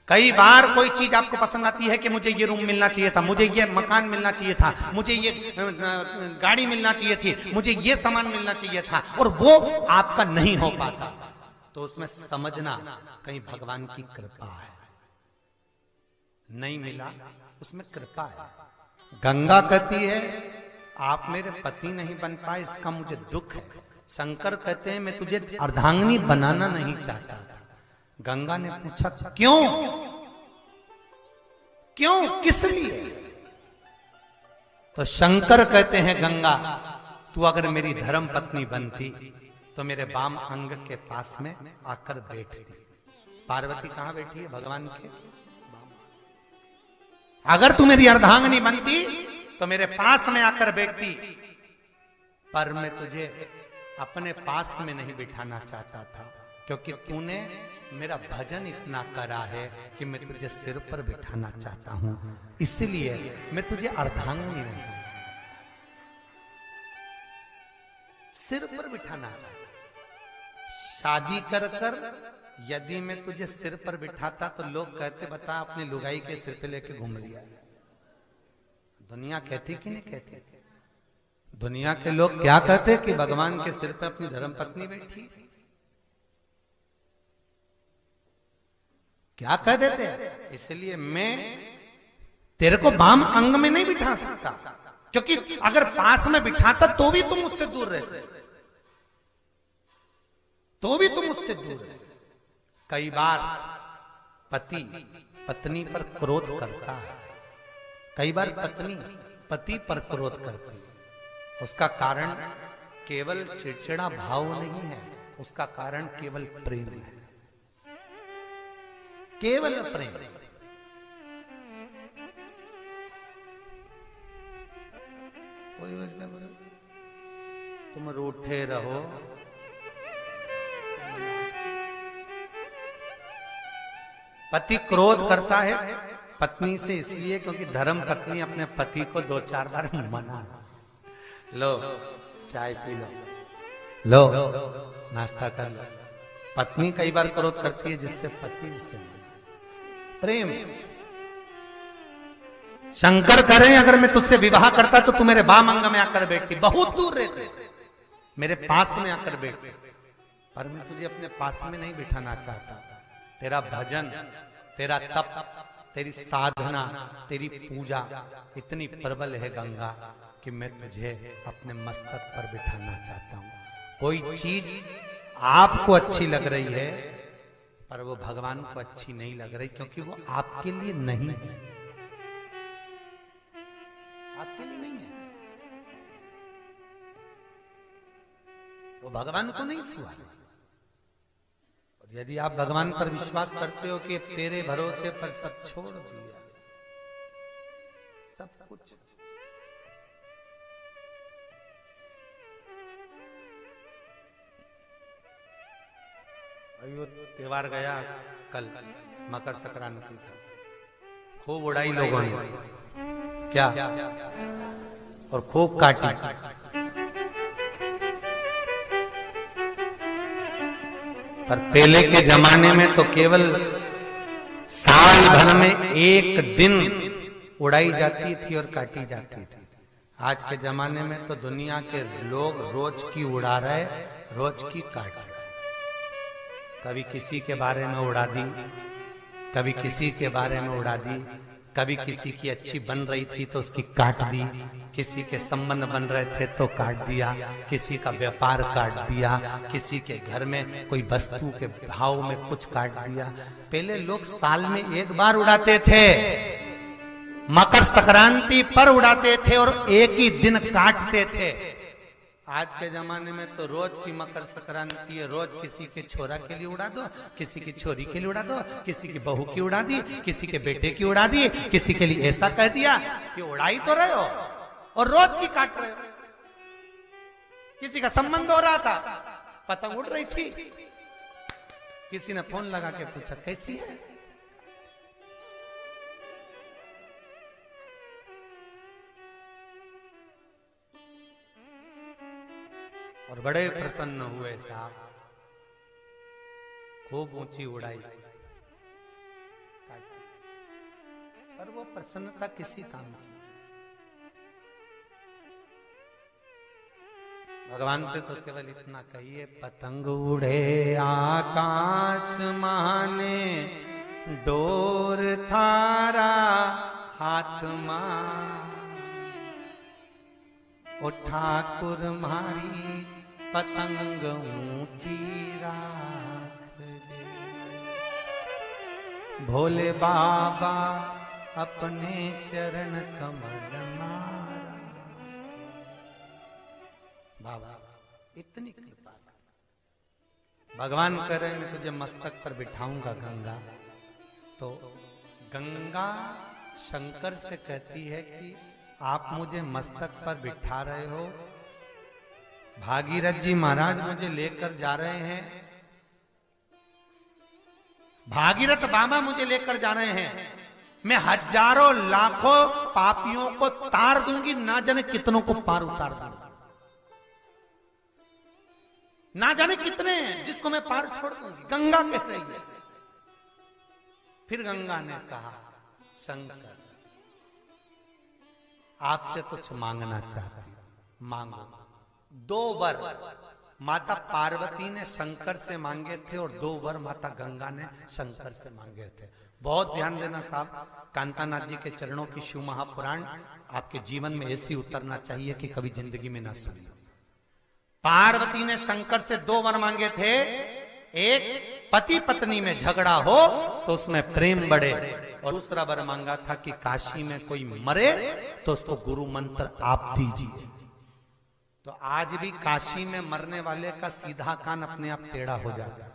कई बार कोई चीज आपको पसंद आती है कि मुझे ये रूम मिलना चाहिए था, मुझे ये मकान मिलना चाहिए था, मुझे ये गाड़ी मिलना चाहिए थी, मुझे ये सामान मिलना चाहिए था, और वो आपका नहीं हो पाता, तो उसमें समझना कहीं भगवान की कृपा है। नहीं मिला उसमें कृपा है। गंगा कहती है आप मेरे पति नहीं बन पाए, इसका मुझे दुख है। शंकर कहते हैं मैं तुझे अर्धांगिनी बनाना नहीं चाहता था। गंगा ने पूछा क्यों? क्यों, किस लिए? तो शंकर कहते हैं गंगा तू अगर मेरी धर्म पत्नी बनती तो मेरे वाम अंग के पास में आकर बैठती। पार्वती कहां बैठी है? भगवान के। अगर तू मेरी अर्धांगिनी बनती तो मेरे पास में आकर बैठती, पर मैं तुझे अपने पास में नहीं बिठाना चाहता था, क्योंकि तूने मेरा भजन इतना करा है कि मैं तुझे सिर पर बिठाना चाहता हूं, इसलिए मैं तुझे अर्धांगिनी नहीं, सिर पर बिठाना चाहता। शादी कर कर यदि मैं तुझे सिर पर बिठाता तो लोग कहते बता अपनी लुगाई के सिर पे लेके घूम लिया। दुनिया कहती कि नहीं कहती? दुनिया के लोग क्या कहते कि भगवान के सिर पे अपनी धर्मपत्नी बैठी, क्या कह देते? इसलिए मैं तेरे को वाम अंग में नहीं बिठा सकता, क्योंकि अगर पास में बिठाता तो भी तुम मुझसे दूर रहते, तो भी तुम मुझसे दूर रहते। कई बार पति पत्नी पर क्रोध करता है, कई बार पत्नी पति पर क्रोध करती है। उसका कारण केवल चिड़चिड़ा भाव नहीं है, उसका कारण केवल प्रेम है, केवल प्रेम। कोई तुम रूठे रहो, पति क्रोध करता है पत्नी से इसलिए क्योंकि धर्म पत्नी अपने पति को 2-4 बार मना, लो चाय पी लो, नाश्ता कर लो। पत्नी कई बार क्रोध करती है जिससे पति उससे प्रेम। शंकर करें अगर मैं तुझसे विवाह करता तो तू मेरे वाम अंग में आकर बैठती, बहुत दूर रहते, मेरे पास में आकर बैठती, पर मैं तुझे अपने पास में नहीं बिठाना चाहता। तेरा भजन, तेरा तप, तेरी साधना, तेरी पूजा इतनी प्रबल है गंगा कि मैं तुझे अपने मस्तक पर बिठाना चाहता हूं। कोई चीज आपको अच्छी लग रही है पर वो भगवान को अच्छी नहीं लग रही, क्योंकि वो आपके लिए नहीं है, आपके लिए नहीं है, वो भगवान को नहीं सुहा। और यदि आप भगवान पर विश्वास करते हो कि तेरे भरोसे पर सब छोड़ दिया, सब कुछ, अभी त्योहार गया कल, मकर संक्रांति का, खूब उड़ाई लोगों ने, क्या, और खूब काटी। पर पहले के जमाने में तो केवल साल भर में एक दिन उड़ाई जाती थी और काटी जाती थी। आज के जमाने में तो दुनिया के लोग रोज की उड़ा रहे, रोज की काट रहे। कभी किसी के बारे में उड़ा दी, कभी किसी के बारे में उड़ा दी, कभी किसी की अच्छी बन रही थी तो उसकी काट दी, किसी के संबंध बन रहे थे तो काट दिया, किसी का व्यापार काट दिया, किसी के घर में कोई वस्तु के भाव में कुछ काट दिया। पहले लोग साल में एक बार उड़ाते थे, मकर संक्रांति पर उड़ाते थे और एक ही दिन काटते थे। आज के जमाने में तो रोज की मकर संक्रांति है, रोज किसी के छोरा के लिए उड़ा दो, किसी की छोरी के लिए उड़ा दो, किसी की बहू की उड़ा दी, किसी के बेटे की उड़ा दी, किसी के लिए ऐसा कह दिया कि उड़ाई तो रहे हो और रोज की काट रहे हो। किसी का संबंध हो रहा था, पतंग उड़ रही थी, किसी ने फोन लगा के पूछा कैसी है, और बड़े प्रसन्न हुए साहब, खूब ऊंची उड़ाई, पर वो प्रसन्नता किसी काम की। भगवान से तो केवल इतना कहिए, पतंग उड़े आकाश माने, डोर थारा हाथ मां, ओ ठाकुर मारी पतंग ऊंची राख दे। भोले बाबा अपने चरण कमल मारा। बाबा इतनी कृपा कर। भगवान कह रहे मैं तुझे मस्तक पर बिठाऊंगा गंगा। तो गंगा शंकर से कहती है कि आप मुझे मस्तक पर बिठा रहे हो, भागीरथ जी महाराज मुझे लेकर जा रहे हैं, भागीरथ बाबा मुझे लेकर जा रहे हैं, मैं हजारों लाखों पापियों को तार दूंगी, ना जाने कितनों को पार उतार दूंगी, ना जाने कितने हैं जिसको मैं पार छोड़ दूंगी। गंगा कह रही है। फिर गंगा ने कहा, शंकर आपसे कुछ मांगना चाहती, मांगो। 2 वर माता पार्वती ने शंकर से मांगे थे और 2 वर माता गंगा ने शंकर से मांगे थे। बहुत ध्यान देना साहब, कांतानाथ जी के चरणों की शिव महापुराण आपके जीवन में ऐसी उतरना चाहिए कि कभी जिंदगी में ना सुनी। पार्वती ने शंकर से 2 वर मांगे थे। एक, पति पत्नी में झगड़ा हो तो उसमें प्रेम बढ़े, और दूसरा वर मांगा था कि काशी में कोई मरे तो उसको गुरु मंत्र आप दीजिए। तो आज भी काशी में मरने वाले का सीधा कान अपने आप टेढ़ा हो जाता है।